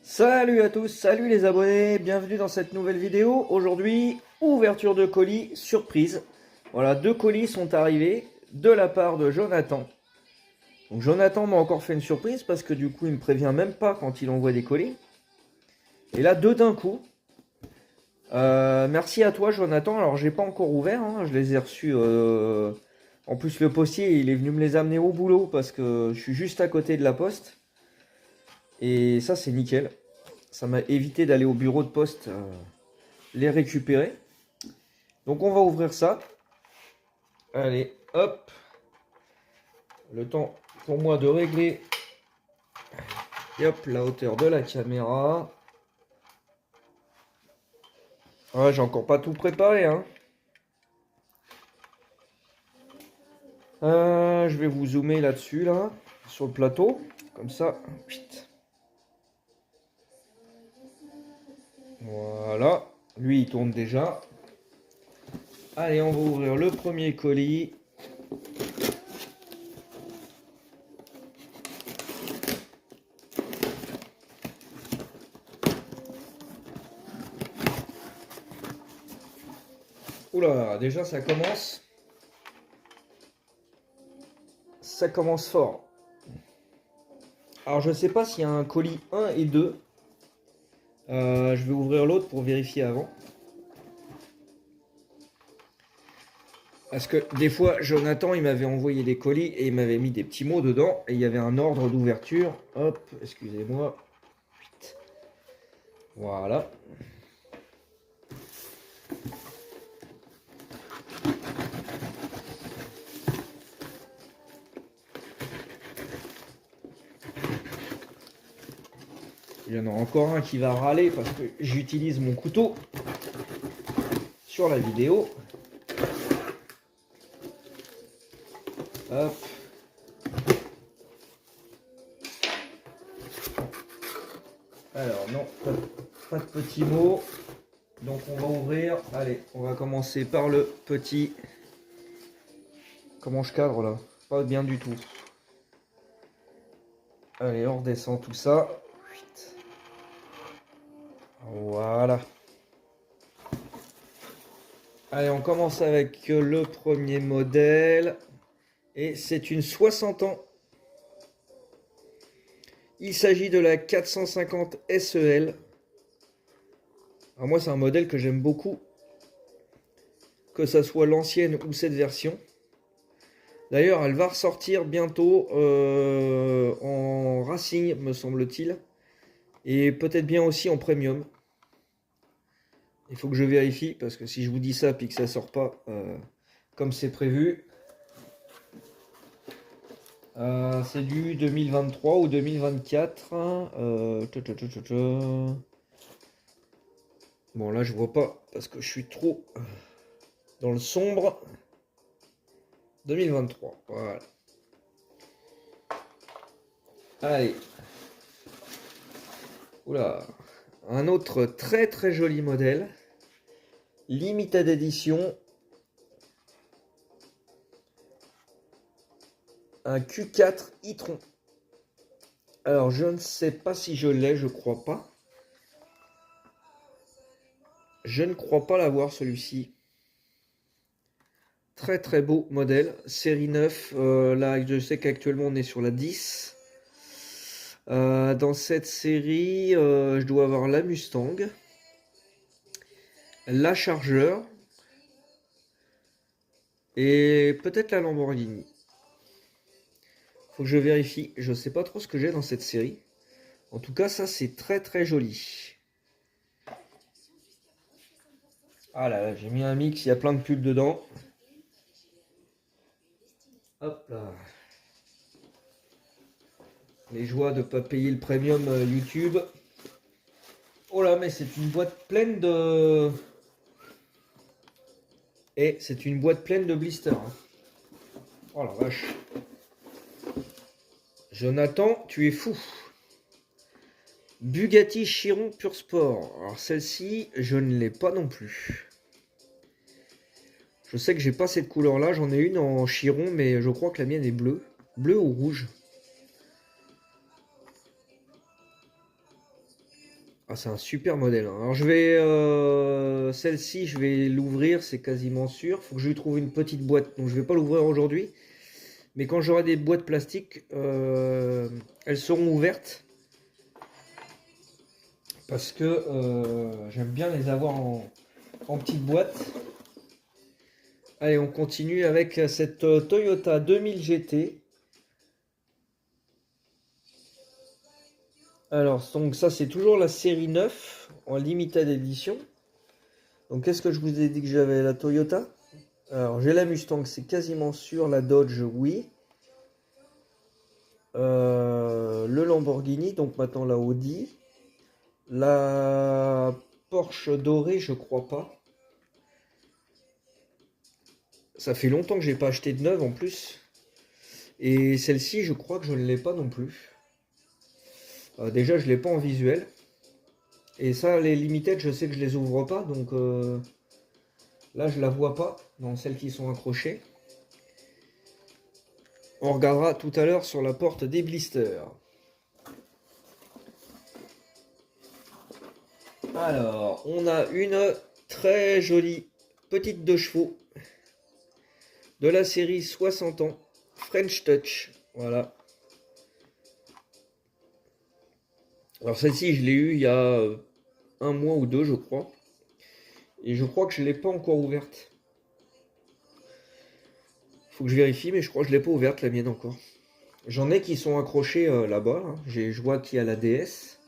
Salut à tous, salut les abonnés, bienvenue dans cette nouvelle vidéo. Aujourd'hui, ouverture de colis surprise. Voilà, deux colis sont arrivés de la part de Jonathan. Donc Jonathan m'a encore fait une surprise parce que du coup il me prévient même pas quand il envoie des colis. Et là deux d'un coup. Merci à toi Jonathan. Alors j'ai pas encore ouvert, hein, je les ai reçus. En plus le postier il est venu me les amener au boulot parce que je suis juste à côté de la poste. Et ça c'est nickel. Ça m'a évité d'aller au bureau de poste les récupérer. Donc on va ouvrir ça. Allez, hop. Le temps pour moi de régler et hop, la hauteur de la caméra. Ouais, j'ai encore pas tout préparé, hein. Je vais vous zoomer là-dessus, là, sur le plateau. Comme ça. Voilà. Lui, il tourne déjà. Allez, on va ouvrir le premier colis. Oula, déjà ça commence. Ça commence fort. Alors je sais pas s'il y a un colis 1 et 2. Je vais ouvrir l'autre pour vérifier avant. Parce que des fois, Jonathan, il m'avait envoyé des colis et il m'avait mis des petits mots dedans. Et il y avait un ordre d'ouverture. Hop, excusez-moi. Voilà. Il y en a encore un qui va râler parce que j'utilise mon couteau sur la vidéo. Hop. Alors non, pas de petits mots. Donc on va ouvrir. Allez, on va commencer par le petit. Comment je cadre là? Pas bien du tout. Allez, on redescend tout ça. Voilà. Allez, on commence avec le premier modèle. Et c'est une 60 ans. Il s'agit de la 450 SEL. Alors moi, c'est un modèle que j'aime beaucoup. Que ça soit l'ancienne ou cette version. D'ailleurs, elle va ressortir bientôt en Racing, me semble-t-il. Et peut-être bien aussi en Premium. Il faut que je vérifie, parce que si je vous dis ça puis que ça sort pas comme c'est prévu, c'est du 2023 ou 2024. Bon, là, je vois pas, parce que je suis trop dans le sombre. 2023, voilà. Allez. Oula. Un autre très très joli modèle. Limited édition. Un Q4 e-tron. Alors, je ne sais pas si je l'ai, je crois pas. Je ne crois pas l'avoir, celui-ci. Très très beau modèle. Série 9. Là, je sais qu'actuellement, on est sur la 10. Dans cette série, je dois avoir la Mustang. La Charger. Et peut-être la Lamborghini. Faut que je vérifie. Je sais pas trop ce que j'ai dans cette série. En tout cas, ça, c'est très très joli. Ah là, j'ai mis un mix, il y a plein de pulls dedans. Hop là. Les joies de ne pas payer le premium YouTube. Oh là, mais c'est une boîte pleine de... Et c'est une boîte pleine de blisters. Hein. Oh la vache. Jonathan, tu es fou. Bugatti Chiron Pur Sport. Alors celle-ci, je ne l'ai pas non plus. Je sais que j'ai pas cette couleur-là. J'en ai une en Chiron, mais je crois que la mienne est bleue. Bleu ou rouge? Ah, c'est un super modèle, hein. Alors je vais celle-ci, je vais l'ouvrir, c'est quasiment sûr. Faut que je lui trouve une petite boîte, donc je vais pas l'ouvrir aujourd'hui. Mais quand j'aurai des boîtes plastiques, elles seront ouvertes parce que j'aime bien les avoir en petite boîte. Allez, on continue avec cette Toyota 2000 GT. Alors, donc ça, c'est toujours la série 9 en limited edition. Donc, qu'est-ce que je vous ai dit que j'avais? La Toyota. Alors, j'ai la Mustang, c'est quasiment sûr. La Dodge, oui. Le Lamborghini, donc maintenant la Audi. La Porsche dorée, je crois pas. Ça fait longtemps que j'ai pas acheté de neuve en plus. Et celle-ci, je crois que je ne l'ai pas non plus. Déjà, je l'ai pas en visuel. Et ça, les limited, je sais que je les ouvre pas. Donc là, je la vois pas dans celles qui sont accrochées. On regardera tout à l'heure sur la porte des blisters. Alors, on a une très jolie petite 2 chevaux de la série 60 ans, French Touch. Voilà. Alors celle-ci, je l'ai eue il y a un mois ou deux, je crois. Et je crois que je ne l'ai pas encore ouverte. Faut que je vérifie, mais je crois que je ne l'ai pas ouverte, la mienne encore. J'en ai qui sont accrochés là-bas. Là. Je vois qu'il y a la DS.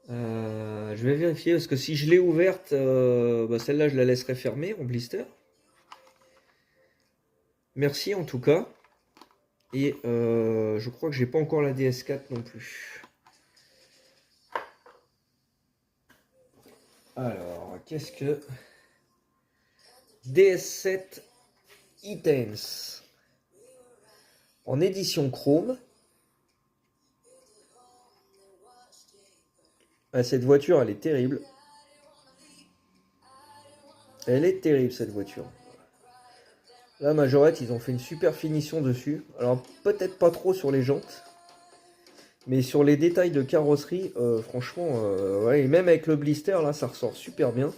Je vais vérifier, parce que si je l'ai ouverte, bah celle-là, je la laisserai fermée en blister. Merci en tout cas. Et je crois que j'ai pas encore la DS4 non plus. Alors, qu'est-ce que... DS7 E-Tense. En édition chrome. Ah, cette voiture, elle est terrible. Elle est terrible, cette voiture. La Majorette, ils ont fait une super finition dessus. Alors, peut-être pas trop sur les jantes. Mais sur les détails de carrosserie, franchement, ouais, et même avec le blister, là, ça ressort super bien.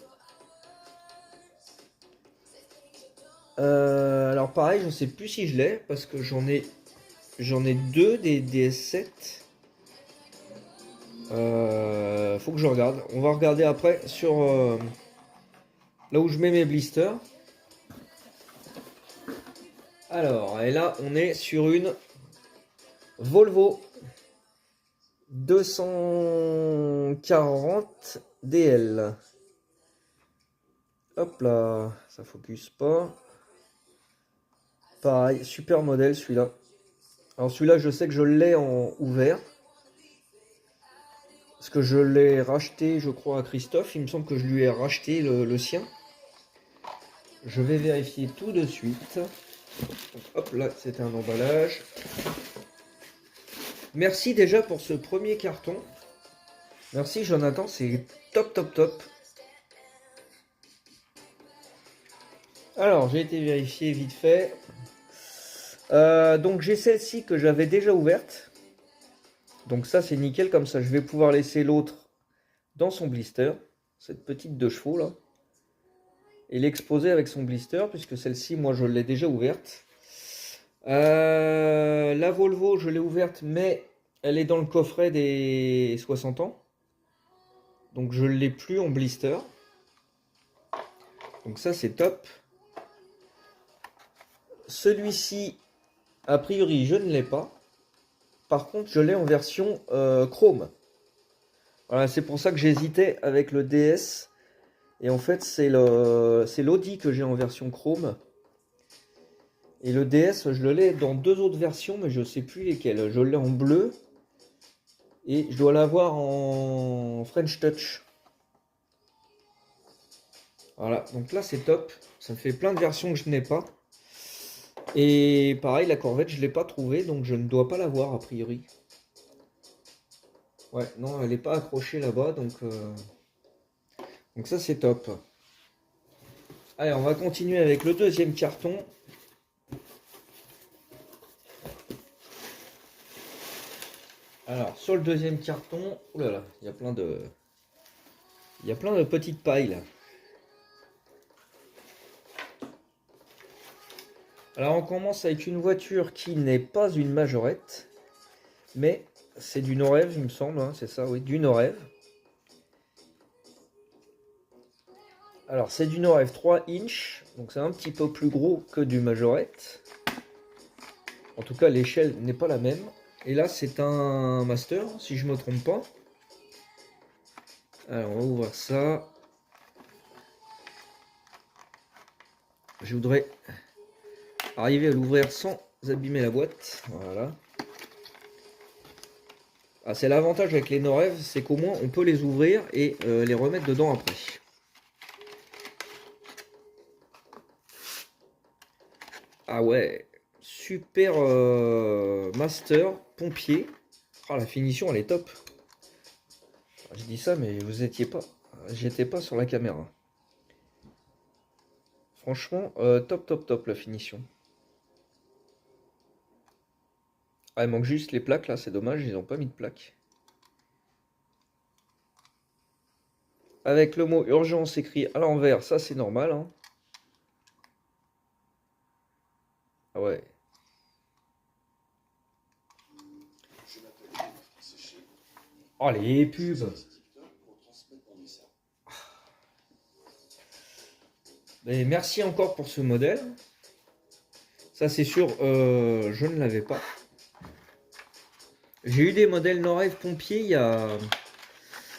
Alors pareil, je sais plus si je l'ai, parce que j'en ai deux des DS7. Faut que je regarde. On va regarder après sur là où je mets mes blisters. Alors, et là, on est sur une Volvo 240 DL. Hop là, ça focus pas. Pareil, super modèle celui-là. Alors celui-là, je sais que je l'ai en ouvert. Parce que je l'ai racheté, je crois, à Christophe. Il me semble que je lui ai racheté le sien. Je vais vérifier tout de suite. Donc, hop là, c'était un emballage. Merci déjà pour ce premier carton. Merci Jonathan, c'est top top top. Alors, j'ai été vérifier vite fait. Donc j'ai celle-ci que j'avais déjà ouverte. Donc ça c'est nickel, comme ça je vais pouvoir laisser l'autre dans son blister. Cette petite 2 chevaux là. Et l'exposer avec son blister, puisque celle-ci moi je l'ai déjà ouverte. La Volvo je l'ai ouverte, mais elle est dans le coffret des 60 ans. Donc je ne l'ai plus en blister. Donc ça c'est top. Celui-ci, a priori je ne l'ai pas. Par contre je l'ai en version chrome. Voilà, c'est pour ça que j'hésitais avec le DS. Et en fait c'est l'Audi que j'ai en version chrome. Et le DS je l'ai dans deux autres versions, mais je ne sais plus lesquelles. Je l'ai en bleu. Et je dois l'avoir en French Touch. Voilà, donc là c'est top. Ça me fait plein de versions que je n'ai pas. Et pareil, la Corvette, je ne l'ai pas trouvée, donc je ne dois pas l'avoir a priori. Ouais, non, elle n'est pas accrochée là-bas, donc ça c'est top. Allez, on va continuer avec le deuxième carton. Alors, sur le deuxième carton, oh là là, il y a plein de... Il y a plein de petites pailles là. Alors on commence avec une voiture qui n'est pas une majorette, mais c'est du no-rêve il me semble, hein, c'est ça, oui, du no-rêve. Alors c'est du no-rêve 3 inch, donc c'est un petit peu plus gros que du majorette. En tout cas l'échelle n'est pas la même. Et là c'est un master, si je me trompe pas. Alors on va ouvrir ça. Je voudrais arriver à l'ouvrir sans abîmer la boîte. Voilà. Ah, c'est l'avantage avec les no-rêves, c'est qu'au moins on peut les ouvrir et les remettre dedans après. Ah ouais, super master, pompier. Ah, la finition elle est top. Je dis ça mais vous étiez pas, j'étais pas sur la caméra. Franchement, top top top la finition. Ah, il manque juste les plaques là, c'est dommage, ils ont pas mis de plaques. Avec le mot urgence écrit à l'envers, ça c'est normal, hein. Ah ouais. Oh les pubs. Et merci encore pour ce modèle. Ça c'est sûr, je ne l'avais pas. J'ai eu des modèles no-rêve pompiers il y a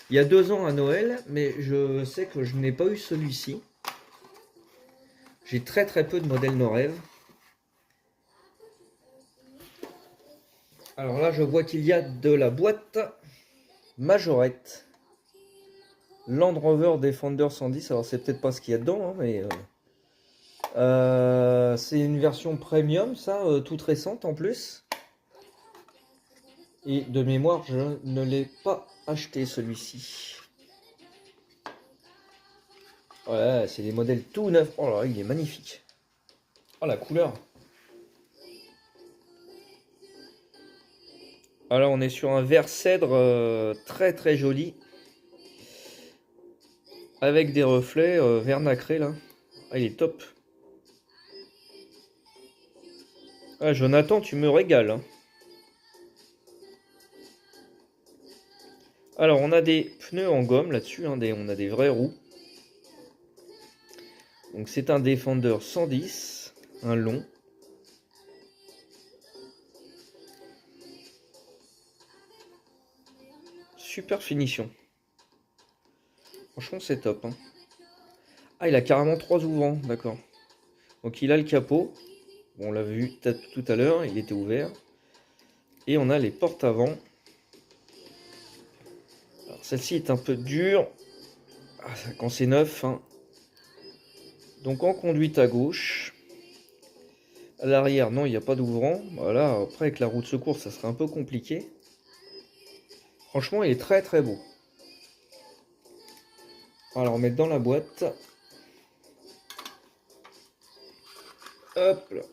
2 ans à Noël, mais je sais que je n'ai pas eu celui-ci. J'ai très très peu de modèles no-rêve. Alors là, je vois qu'il y a de la boîte majorette. Land Rover Defender 110. Alors c'est peut-être pas ce qu'il y a dedans, hein, mais c'est une version premium, ça, toute récente en plus. Et de mémoire, je ne l'ai pas acheté celui-ci. Voilà, c'est des modèles tout neufs. Oh là, il est magnifique. Oh la couleur. Alors on est sur un vert cèdre très très joli. Avec des reflets vert nacré là. Ah, il est top. Ah, Jonathan, tu me régales, hein. Alors on a des pneus en gomme là-dessus, hein, on a des vraies roues. Donc c'est un Defender 110, un long. Super finition. Franchement c'est top, hein. Ah, il a carrément 3 ouvrants, d'accord. Donc il a le capot. Bon, on l'a vu tout à l'heure, il était ouvert. Et on a les portes avant. Celle-ci est un peu dure. Ah, quand c'est neuf, hein. Donc en conduite à gauche. À l'arrière, non, il n'y a pas d'ouvrant. Voilà, après avec la roue de secours, ça serait un peu compliqué. Franchement, il est très très beau. Alors, on met dans la boîte. Hop là.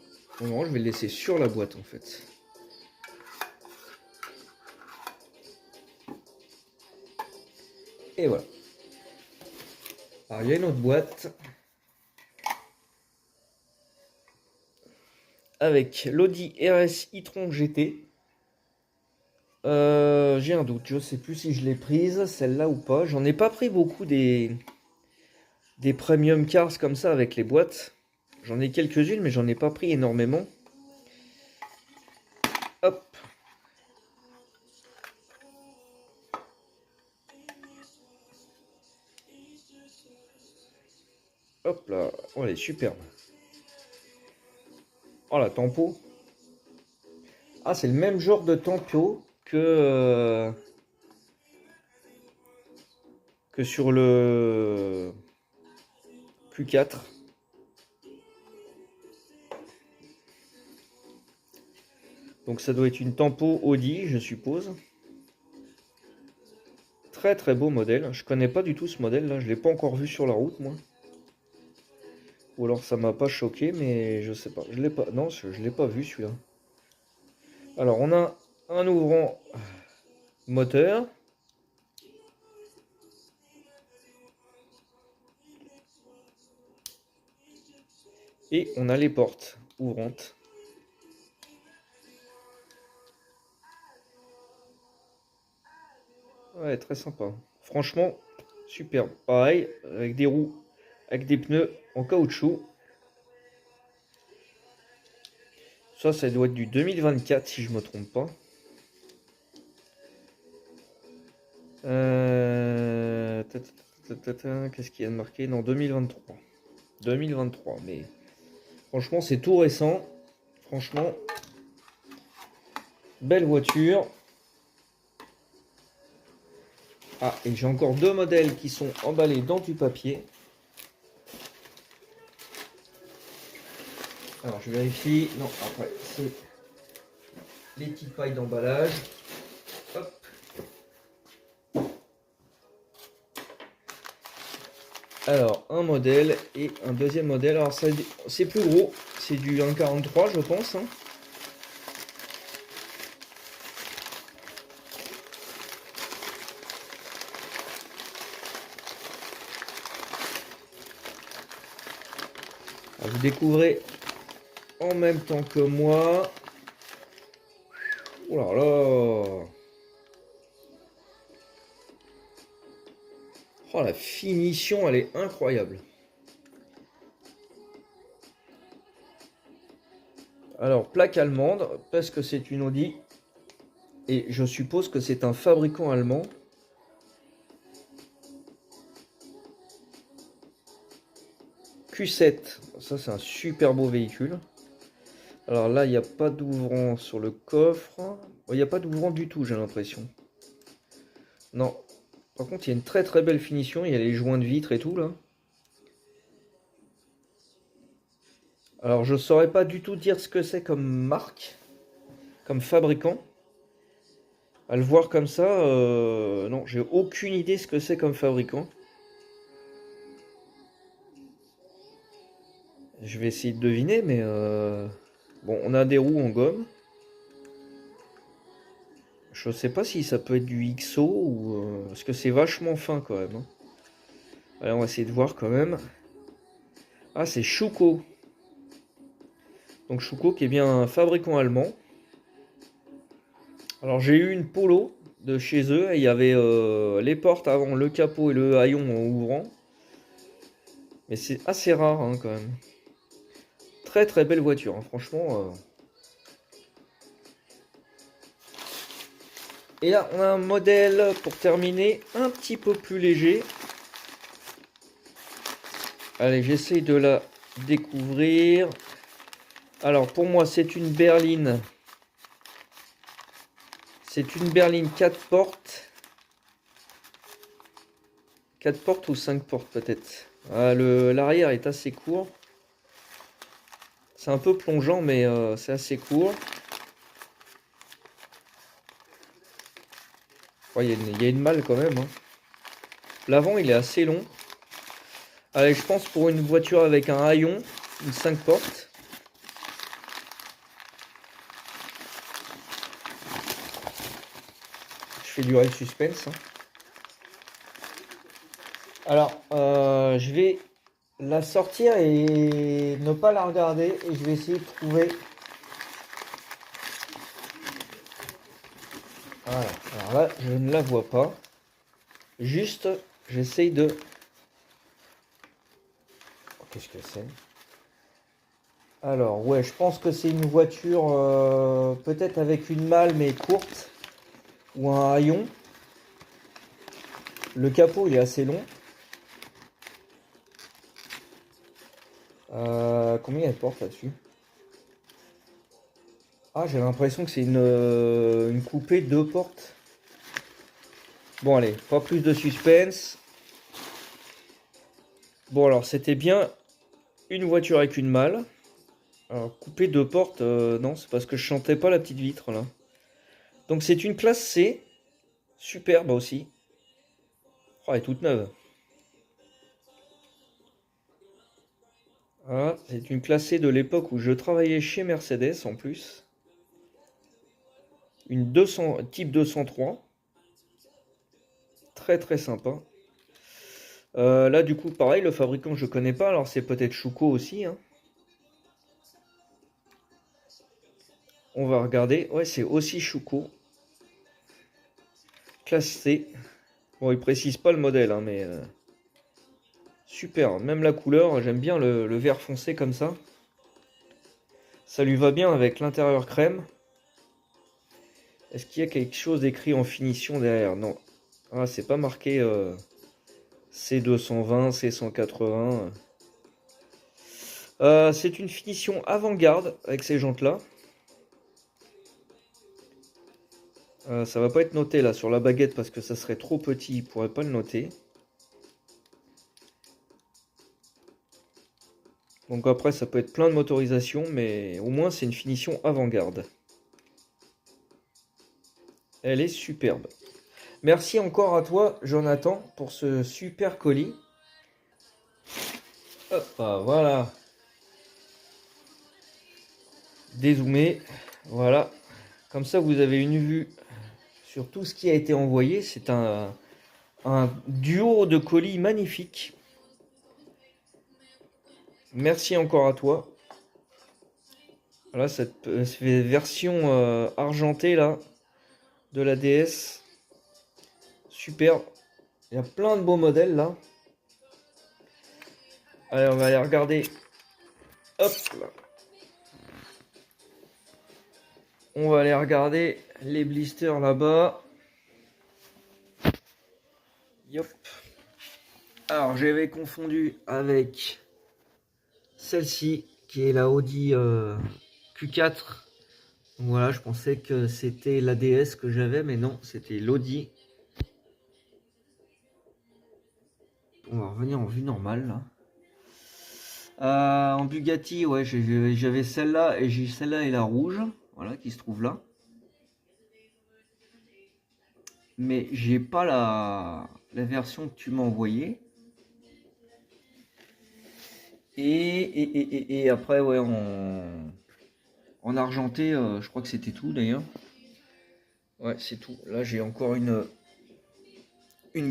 Non, je vais le laisser sur la boîte en fait. Et voilà. Alors, il y a une autre boîte. Avec l'Audi RS e-tron GT. J'ai un doute, je sais plus si je l'ai prise, celle-là ou pas. J'en ai pas pris beaucoup des premium cars comme ça avec les boîtes. J'en ai quelques-unes, mais j'en ai pas pris énormément. Hop. Hop là. Oh, elle est superbe. Oh, la tempo. Ah, c'est le même genre de tempo que sur le Q4. Donc ça doit être une tempo Audi, je suppose. Très très beau modèle. Je connais pas du tout ce modèle là, je l'ai pas encore vu sur la route moi. Ou alors ça m'a pas choqué, mais je sais pas. Je l'ai pas. Non, je l'ai pas vu celui-là. Alors on a un ouvrant moteur. Et on a les portes ouvrantes. Ouais, très sympa. Franchement, super. Pareil, avec des roues, avec des pneus en caoutchouc. Ça doit être du 2024 si je me trompe pas. Qu'est-ce qu'il y a de marqué? Non, 2023. 2023, mais franchement, c'est tout récent. Franchement, belle voiture. Ah, et j'ai encore deux modèles qui sont emballés dans du papier. Alors, je vérifie. Non, après, c'est les petites pailles d'emballage. Hop. Alors, un modèle et un deuxième modèle. Alors, c'est plus gros. C'est du 1,43, je pense. Hein. Alors, vous découvrez en même temps que moi. Oh là là! Oh, la finition, elle est incroyable. Alors, plaque allemande, parce que c'est une Audi. Et je suppose que c'est un fabricant allemand. Q7, ça c'est un super beau véhicule. Alors là, il n'y a pas d'ouvrant sur le coffre. Il n'y a pas d'ouvrant du tout, j'ai l'impression. Non. Par contre, il y a une très très belle finition. Il y a les joints de vitre et tout là. Alors, je saurais pas du tout dire ce que c'est comme marque, comme fabricant. À le voir comme ça, non, j'ai aucune idée ce que c'est comme fabricant. Je vais essayer de deviner, mais bon, on a des roues en gomme. Je sais pas si ça peut être du XO ou parce que c'est vachement fin quand même. Hein. Allez, on va essayer de voir quand même. Ah, c'est Schuko. Donc Schuko qui est bien un fabricant allemand. Alors j'ai eu une Polo de chez eux et il y avait les portes avant, le capot et le haillon en ouvrant. Mais c'est assez rare hein, quand même. Très très belle voiture, hein, franchement. Et là on a un modèle pour terminer un petit peu plus léger. Allez, j'essaye de la découvrir. Alors pour moi c'est une berline. C'est une berline 4 portes. 4 portes ou 5 portes peut-être. Ah, l'arrière est assez court. C'est un peu plongeant mais c'est assez court. Oh, il y a une malle quand même. Hein. L'avant il est assez long. Allez, je pense pour une voiture avec un haillon, une 5 portes. Je fais durer le suspense. Hein. Alors, je vais la sortir et ne pas la regarder. Et je vais essayer de trouver. Voilà. Alors là, je ne la vois pas. Juste, j'essaye de... Oh, qu'est-ce que c'est? Alors, ouais, je pense que c'est une voiture peut-être avec une malle mais courte. Ou un haillon. Le capot, il est assez long. Combien il y a de portes là-dessus? Ah, j'ai l'impression que c'est une coupée 2 portes. Bon, allez, pas plus de suspense. Bon, alors, c'était bien une voiture avec une malle. Alors, coupée 2 portes, non, c'est parce que je chantais pas la petite vitre, là. Donc, c'est une classe C. Superbe aussi. Oh, elle est toute neuve. Ah, c'est une classe C de l'époque où je travaillais chez Mercedes, en plus. Une 200, type 203. Très très sympa. Là du coup pareil, le fabricant je connais pas, alors c'est peut-être Schuko aussi, hein. On va regarder. Ouais, c'est aussi Schuko. Classe C. Bon, il précise pas le modèle, hein, mais super. Même la couleur, j'aime bien le vert foncé comme ça. Ça lui va bien avec l'intérieur crème. Est-ce qu'il y a quelque chose écrit en finition derrière? Non. Ah, c'est pas marqué C220, C180. C'est une finition avant-garde avec ces jantes-là. Ça va pas être noté là sur la baguette parce que ça serait trop petit, il pourrait pas le noter. Donc après ça peut être plein de motorisation, mais au moins c'est une finition avant-garde. Elle est superbe. Merci encore à toi Jonathan pour ce super colis. Hop, voilà. Dézoomer, voilà. Comme ça vous avez une vue sur tout ce qui a été envoyé. C'est un duo de colis magnifique. Merci encore à toi. Voilà cette version argentée là de la DS. Super. Il y a plein de beaux modèles là. Allez, on va aller regarder. Hop là. On va aller regarder les blisters là-bas. Yop. Alors j'avais confondu avec celle-ci qui est la Audi Q4. Voilà, je pensais que c'était la DS que j'avais, mais non, c'était l'Audi. On va revenir en vue normale là. En Bugatti, ouais, j'avais celle-là et j'ai celle-là et la rouge, voilà, qui se trouve là. Mais j'ai pas la version que tu m'as envoyée. Et après, ouais, en argenté, je crois que c'était tout d'ailleurs. Ouais, c'est tout. Là, j'ai encore une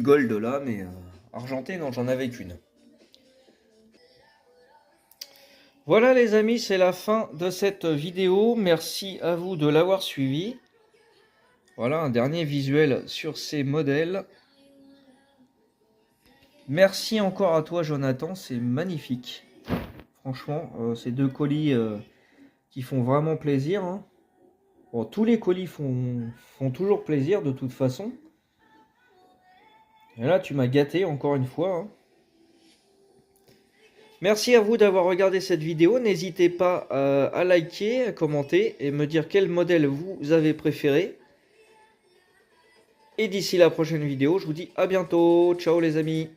gold là, mais argentée, non, j'en avais qu'une. Voilà les amis, c'est la fin de cette vidéo. Merci à vous de l'avoir suivi. Voilà un dernier visuel sur ces modèles. Merci encore à toi Jonathan, c'est magnifique. Franchement, ces deux colis qui font vraiment plaisir, hein. Bon, tous les colis font toujours plaisir de toute façon. Et là, tu m'as gâté encore une fois, hein. Merci à vous d'avoir regardé cette vidéo. N'hésitez pas à liker, à commenter et me dire quel modèle vous avez préféré. Et d'ici la prochaine vidéo, je vous dis à bientôt. Ciao les amis.